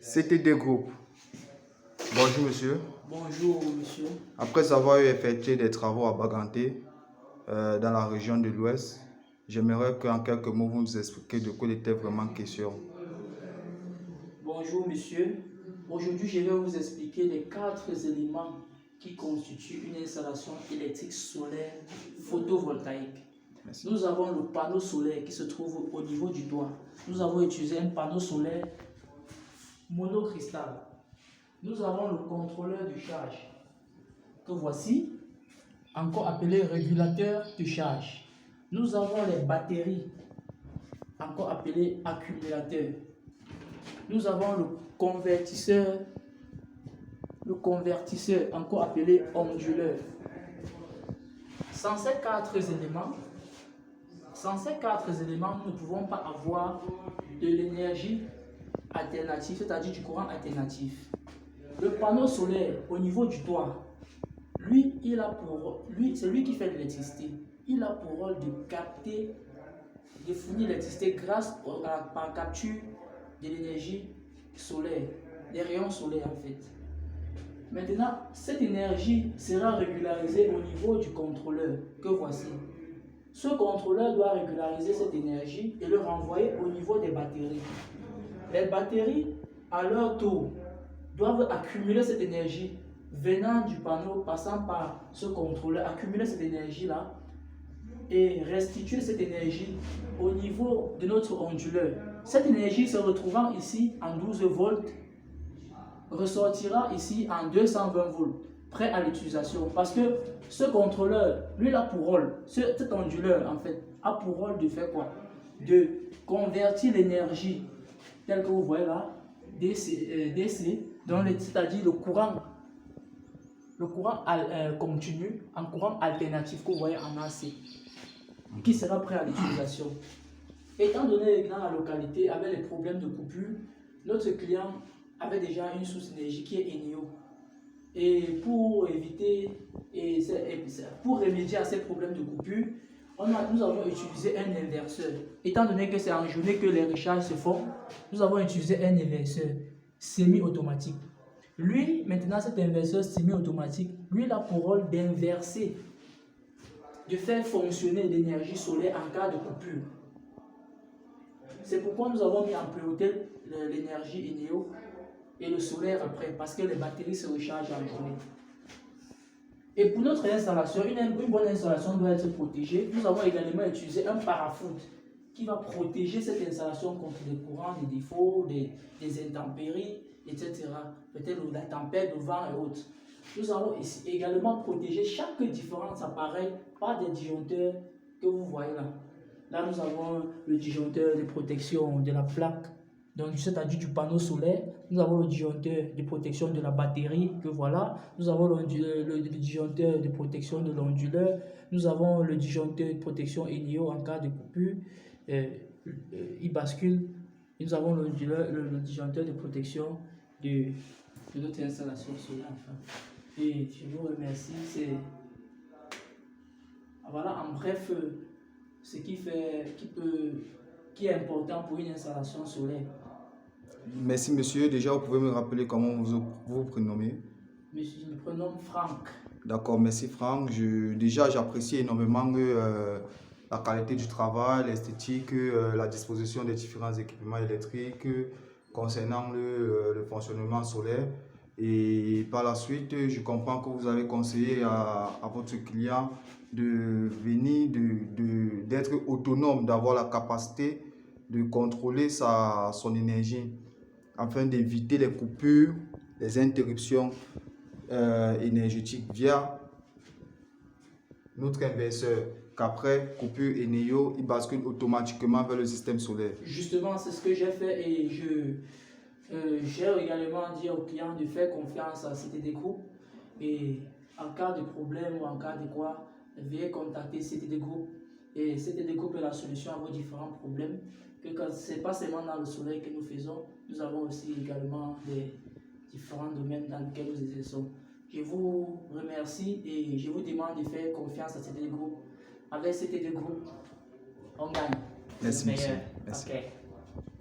CTD Group. Bonjour monsieur. Bonjour monsieur. Après avoir effectué des travaux à Baganté, dans la région de l'Ouest, j'aimerais qu'en quelques mots vous nous expliquiez de quoi il était vraiment question. Bonjour monsieur. Aujourd'hui, je vais vous expliquer les 4 éléments qui constituent une installation électrique solaire photovoltaïque. Merci. Nous avons le panneau solaire qui se trouve au niveau du doigt. Nous avons utilisé un panneau solaire monocristal. Nous avons le contrôleur de charge que voici, encore appelé régulateur de charge. Nous avons les batteries, encore appelées accumulateurs. Nous avons le convertisseur, encore appelé onduleur. Sans ces 4 éléments, nous ne pouvons pas avoir de l'énergie alternative, c'est-à-dire du courant alternatif. Le panneau solaire au niveau du toit, c'est lui qui fait de l'électricité. Il a pour rôle de capter, de fournir l'électricité grâce à la capture de l'énergie solaire, des rayons solaires en fait. Maintenant, cette énergie sera régularisée au niveau du contrôleur que voici. Ce contrôleur doit régulariser cette énergie et le renvoyer au niveau des batteries. Les batteries, à leur tour, doivent accumuler cette énergie venant du panneau, passant par ce contrôleur, accumuler cette énergie-là et restituer cette énergie au niveau de notre onduleur. Cette énergie se retrouvant ici en 12 volts ressortira ici en 220 volts, prêt à l'utilisation. Parce que ce contrôleur, lui, il a pour rôle, cet onduleur en fait, a pour rôle de faire quoi? De convertir l'énergie, telle que vous voyez là, DC, c'est-à-dire le courant continu en courant alternatif que vous voyez en AC, qui sera prêt à l'utilisation. Étant donné que dans la localité, avec les problèmes de coupure, notre client avait déjà une source d'énergie qui est Eneo. Et pour remédier à ces problèmes de coupure, nous avons utilisé un inverseur. Étant donné que c'est en journée que les recharges se font, nous avons utilisé un inverseur semi-automatique. Lui, maintenant, cet inverseur semi-automatique, lui, il a pour rôle d'inverser, de faire fonctionner l'énergie solaire en cas de coupure. C'est pourquoi nous avons mis en priorité l'énergie Eneo et le solaire après, parce que les batteries se rechargent en journée. Et pour notre installation, une bonne installation doit être protégée. Nous avons également utilisé un parafoot qui va protéger cette installation contre les courants, des défauts, des intempéries, etc. Peut-être la tempête, le vent et autres. Nous avons également protégé chaque différent appareil par des disjoncteurs que vous voyez là. Là, nous avons le disjoncteur de protection de la plaque, donc c'est-à-dire du panneau solaire. Nous avons le disjoncteur de protection de la batterie, que voilà. Nous avons le disjoncteur de protection de l'onduleur. Nous avons le disjoncteur de protection Eneo en cas de coupure. Il bascule. Et nous avons le disjoncteur de protection de notre installation solaire. Enfin. Et je vous remercie. Voilà, en bref, ce qui est important pour une installation solaire. Merci monsieur. Déjà, vous pouvez me rappeler comment vous vous prénommez? Monsieur, je me prénomme Franck. D'accord, merci Franck. Déjà, j'apprécie énormément la qualité du travail, l'esthétique, la disposition des différents équipements électriques concernant le fonctionnement solaire. Et par la suite, je comprends que vous avez conseillé à votre client de venir, d'être autonome, d'avoir la capacité de contrôler son énergie afin d'éviter les coupures, les interruptions énergétiques via notre inverseur, qu'après coupure Eneo, il bascule automatiquement vers le système solaire. Justement, c'est ce que j'ai fait et j'ai également dit aux clients de faire confiance à CTD Group et en cas de problème ou en cas de quoi, veuillez contacter CTD Group et CTD Group est la solution à vos différents problèmes. Que ce n'est pas seulement dans le soleil que nous faisons, nous avons aussi également des différents domaines dans lesquels nous exerçons. Je vous remercie et je vous demande de faire confiance à CTD Group. Avec CTD Group, on gagne. Merci, monsieur. Merci. Okay.